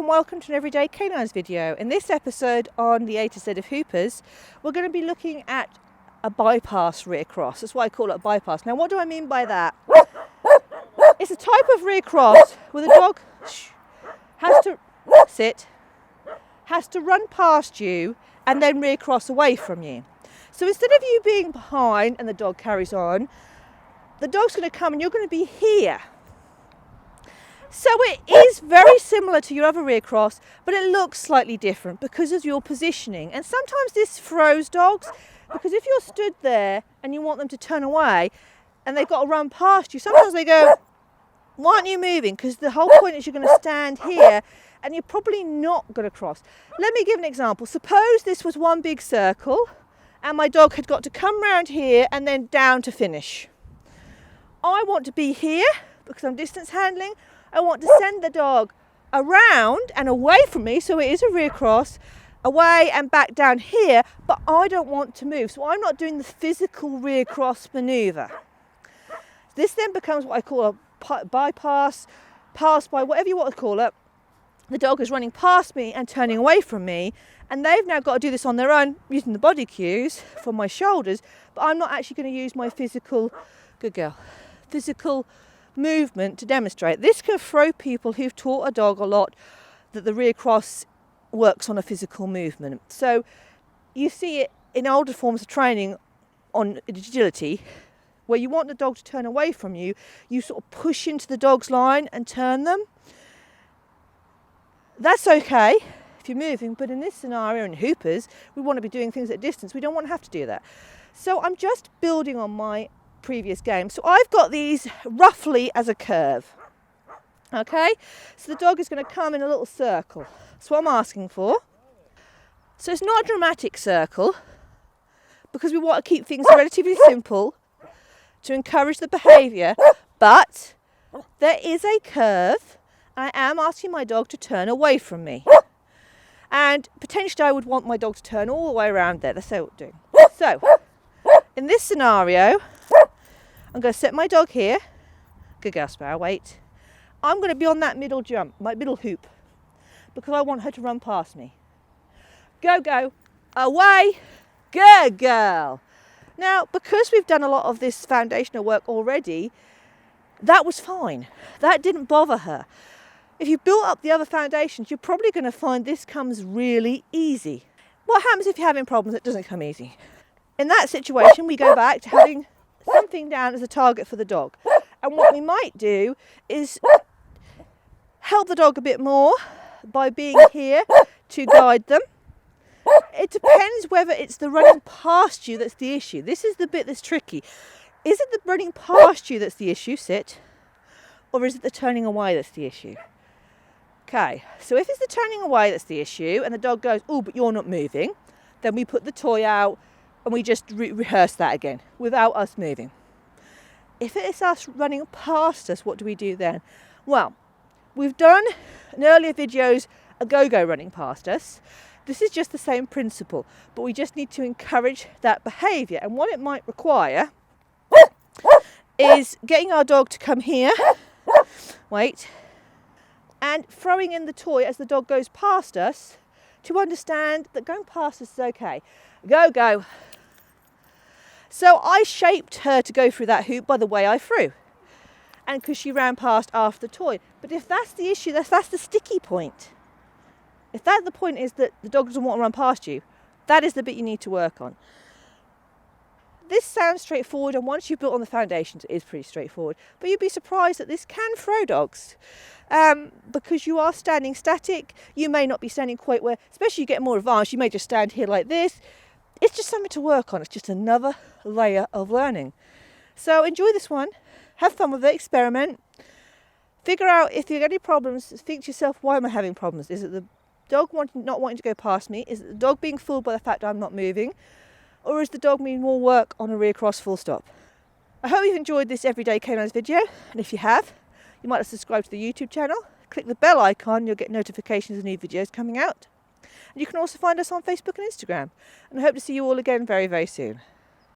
and welcome to an Everyday Canines video. In this episode on the A to Z of Hoopers, we're going to be looking at a bypass rear cross. That's why I call it a bypass. Now what do I mean by that? It's a type of rear cross where the dog has to sit, has to run past you and then rear cross away from you. So instead of you being behind and the dog carries on, the dog's going to come and you're going to be here. So it is very similar to your other rear cross, but it looks slightly different because of your positioning. And sometimes this throws dogs, because if you're stood there and you want them to turn away and they've got to run past you, sometimes they go, why aren't you moving? Because the whole point is you're going to stand here and you're probably not going to cross. Let me give an example. Suppose this was one big circle and my dog had got to come round here and then down to finish. I want to be here because I'm distance handling. I want to send the dog around and away from me, so it is a rear cross, away and back down here, but I don't want to move, so I'm not doing the physical rear cross manoeuvre. This then becomes what I call a bypass, pass by, whatever you want to call it. The dog is running past me and turning away from me, and they've now got to do this on their own using the body cues from my shoulders, but I'm not actually going to use my physical, good girl, physical movement to demonstrate. This can throw people who've taught a dog a lot that the rear cross works on a physical movement. So you see it in older forms of training on agility, where you want the dog to turn away from you, you sort of push into the dog's line and turn them. That's okay if you're moving, but in this scenario in Hoopers, we want to be doing things at distance. We don't want to have to do that. So I'm just building on my previous game. So I've got these roughly as a curve. Okay, so the dog is going to come in a little circle. That's what I'm asking for. So it's not a dramatic circle because we want to keep things relatively simple to encourage the behaviour, but there is a curve and I am asking my dog to turn away from me. And potentially I would want my dog to turn all the way around there. That's what we're doing. So in this scenario, I'm going to set my dog here. Good girl, Sparrow, wait. I'm going to be on that middle jump, my middle hoop, because I want her to run past me. Go, go, away. Good girl. Now, because we've done a lot of this foundational work already, that was fine. That didn't bother her. If you built up the other foundations, you're probably going to find this comes really easy. What happens if you're having problems? It doesn't come easy. In that situation, we go back to having something down as a target for the dog. And what we might do is help the dog a bit more by being here to guide them. It depends whether it's the running past you that's the issue. This is the bit that's tricky. Is it the running past you that's the issue, sit, or is it the turning away that's the issue? Okay, so if it's the turning away that's the issue and the dog goes, oh, but you're not moving, then we put the toy out and we just rehearse that again without us moving. If it is us running past us, what do we do then? Well, we've done in earlier videos a go-go running past us. This is just the same principle, but we just need to encourage that behaviour. And what it might require is getting our dog to come here, wait, and throwing in the toy as the dog goes past us to understand that going past us is okay. Go, go. So I shaped her to go through that hoop by the way I threw, and because she ran past after the toy. But if that's the issue, that's the sticky point. If the point is that the dog doesn't want to run past you, that is the bit you need to work on. This sounds straightforward, and once you've built on the foundations, it is pretty straightforward. But you'd be surprised that this can throw dogs. Because you are standing static, you may not be standing quite where, especially you get more advanced, you may just stand here like this. It's just something to work on. It's just another layer of learning. So enjoy this one. Have fun with it. Experiment. Figure out if you get any problems. Think to yourself, why am I having problems? Is it the dog not wanting to go past me? Is it the dog being fooled by the fact I'm not moving? Or is the dog needing more work on a rear cross full stop? I hope you've enjoyed this Everyday Canines video. And if you have, you might subscribe to the YouTube channel. Click the bell icon. You'll get notifications of new videos coming out. And you can also find us on Facebook and Instagram. And I hope to see you all again very, very soon.